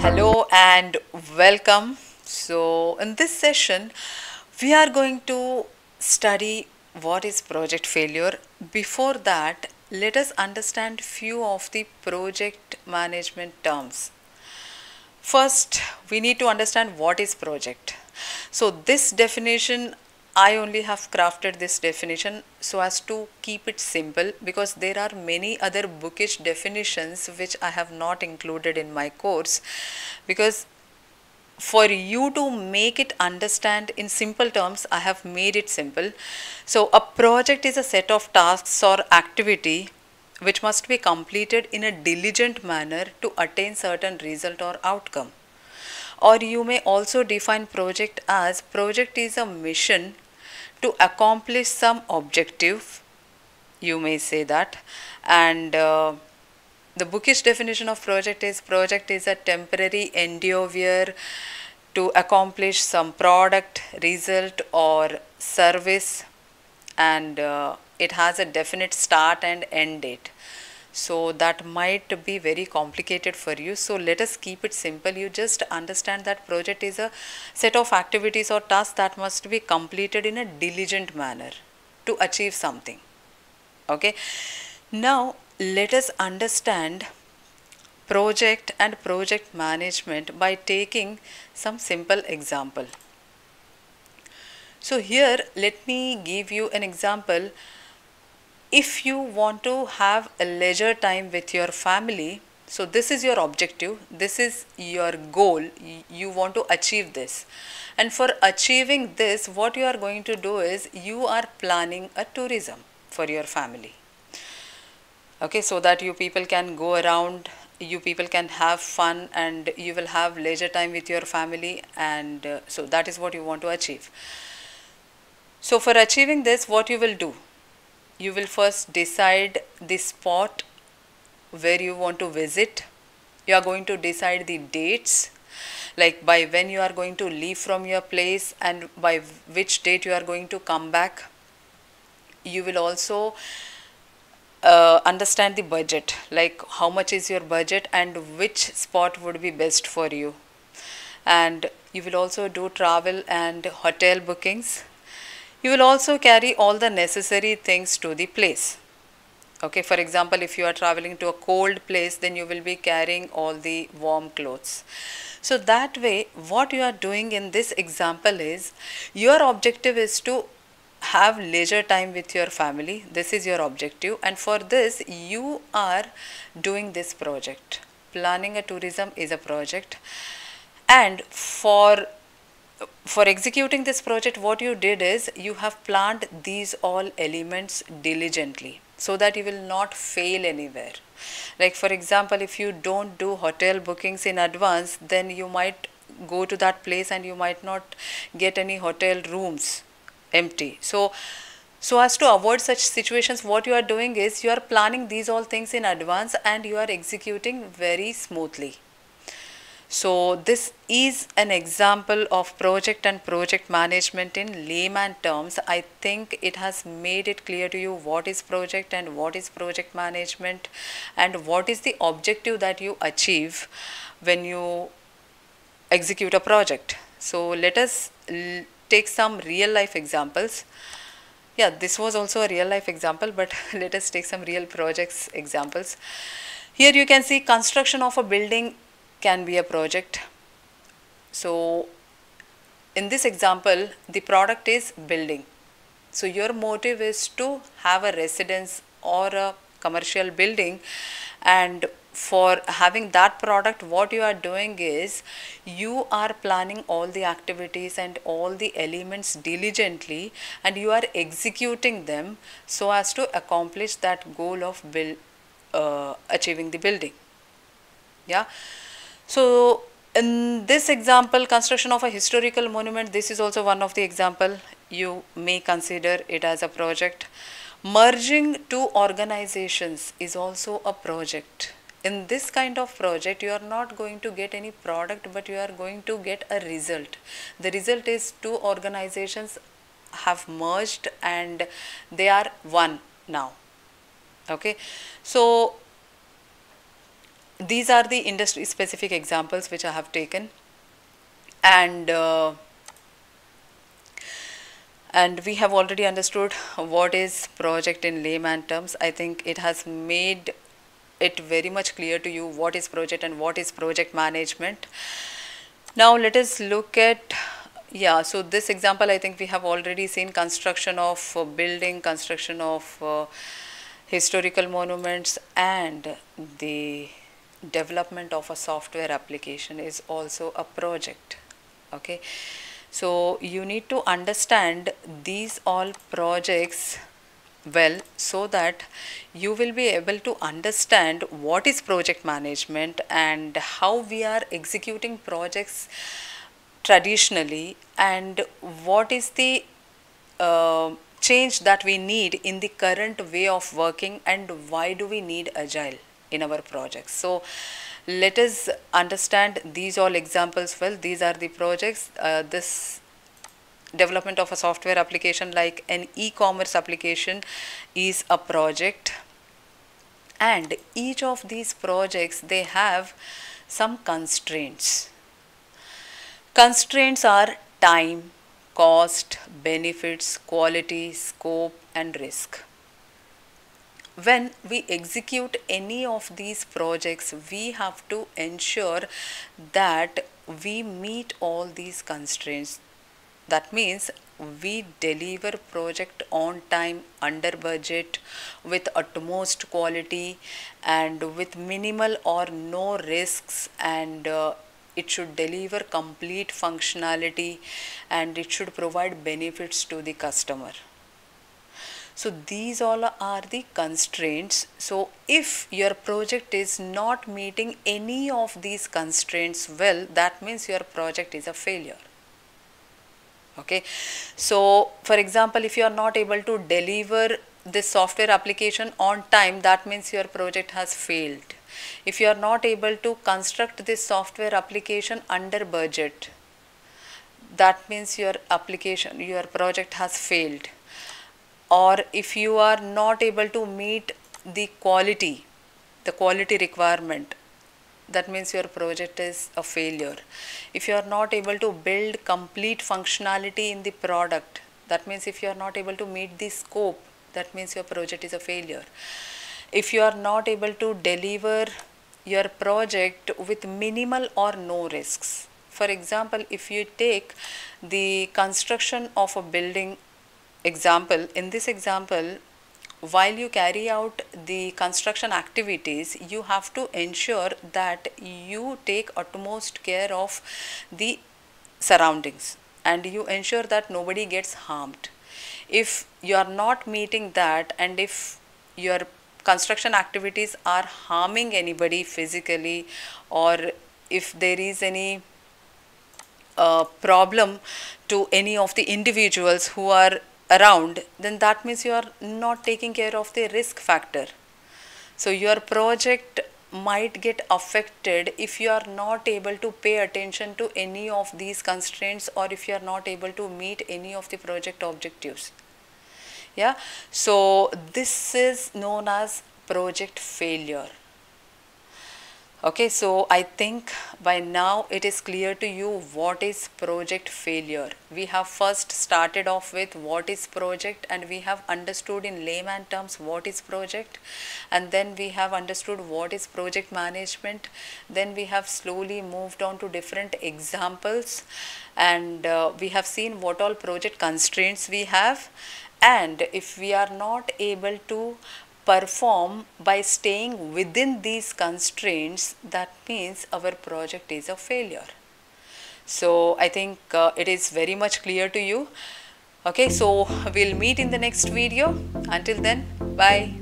Hello and welcome. So, in this session, we are going to study what is project failure. Before that, let us understand few of the project management terms. First, we need to understand what is project. So, this definition, I only have crafted this definition so as to keep it simple because there are many other bookish definitions which I have not included in my course, because for you to make it understand in simple terms, I have made it simple. So a project is a set of tasks or activity which must be completed in a diligent manner to attain certain result or outcome. Or you may also define project is a mission to accomplish some objective, you may say that. And the bookish definition of project is a temporary endeavor to accomplish some product, result, or service, and it has a definite start and end date. So that might be very complicated for you. So let us keep it simple. You just understand that project is a set of activities or tasks that must be completed in a diligent manner to achieve something. Okay. Now let us understand project and project management by taking some simple example. So here let me give you an example. If you want to have a leisure time with your family, so this is your objective, this is your goal, you want to achieve this. And for achieving this, what you are going to do is you are planning a tourism for your family. Okay, so that you people can go around, you people can have fun, and you will have leisure time with your family, and so that is what you want to achieve. So for achieving this, what you will do, you will first decide the spot where you want to visit. You are going to decide the dates, like by when you are going to leave from your place and by which date you are going to come back. You will also understand the budget, like how much is your budget and which spot would be best for you. And you will also do travel and hotel bookings. You will also carry all the necessary things to the place. Okay, for example, if you are traveling to a cold place, then you will be carrying all the warm clothes. So that way, what you are doing in this example is, your objective is to have leisure time with your family. This is your objective, and for this you are doing this project. Planning a tourism is a project, and for executing this project, what you did is you have planned these all elements diligently so that you will not fail anywhere. Like for example, if you don't do hotel bookings in advance, then you might go to that place and you might not get any hotel rooms empty. So as to avoid such situations, what you are doing is you are planning these all things in advance and you are executing very smoothly. So this is an example of project and project management in layman terms. I think it has made it clear to you what is project and what is project management and what is the objective that you achieve when you execute a project. So let us take some real life examples. Yeah, this was also a real life example, but let us take some real projects examples. Here you can see construction of a building can be a project. So in this example, the product is building. So your motive is to have a residence or a commercial building, and for having that product, what you are doing is you are planning all the activities and all the elements diligently, and you are executing them so as to accomplish that goal of achieving the building. Yeah. So in this example, construction of a historical monument, this is also one of the example. You may consider it as a project. Merging two organizations is also a project. In this kind of project, you are not going to get any product, but you are going to get a result. The result is two organizations have merged and they are one now. Okay. So these are the industry specific examples which I have taken, and we have already understood what is project in layman terms. I think it has made it very much clear to you what is project and what is project management. Now let us look at, yeah, so this example I think we have already seen: construction of building, construction of historical monuments, and the development of a software application is also a project. Okay, so you need to understand these all projects well, so that you will be able to understand what is project management and how we are executing projects traditionally, and what is the change that we need in the current way of working, and why do we need agile in our projects. So let us understand these all examples well. These are the projects. This development of a software application like an e-commerce application is a project, and each of these projects, they have some constraints. Constraints are time, cost, benefits, quality, scope, and risk. When we execute any of these projects, we have to ensure that we meet all these constraints. That means we deliver project on time, under budget, with utmost quality, and with minimal or no risks, and it should deliver complete functionality, and it should provide benefits to the customer. So these all are the constraints. So if your project is not meeting any of these constraints well, that means your project is a failure. Okay, so for example, if you are not able to deliver this software application on time, that means your project has failed. If you are not able to construct this software application under budget, that means your application, your project has failed. Or if you are not able to meet the quality requirement, that means your project is a failure. If you are not able to build complete functionality in the product, that means if you are not able to meet the scope, that means your project is a failure. If you are not able to deliver your project with minimal or no risks. For example, if you take the construction of a building example, in this example, while you carry out the construction activities, you have to ensure that you take utmost care of the surroundings, and you ensure that nobody gets harmed. If you are not meeting that, and if your construction activities are harming anybody physically, or if there is any problem to any of the individuals who are around, then that means you are not taking care of the risk factor. So your project might get affected if you are not able to pay attention to any of these constraints, or if you are not able to meet any of the project objectives. Yeah, so this is known as project failure. Okay, so I think by now it is clear to you what is project failure. We have first started off with what is project, and we have understood in layman terms what is project, and then we have understood what is project management. Then we have slowly moved on to different examples, and we have seen what all project constraints we have, and if we are not able to perform by staying within these constraints, that means our project is a failure. So I think it is very much clear to you. Okay, so we'll meet in the next video. Until then, bye.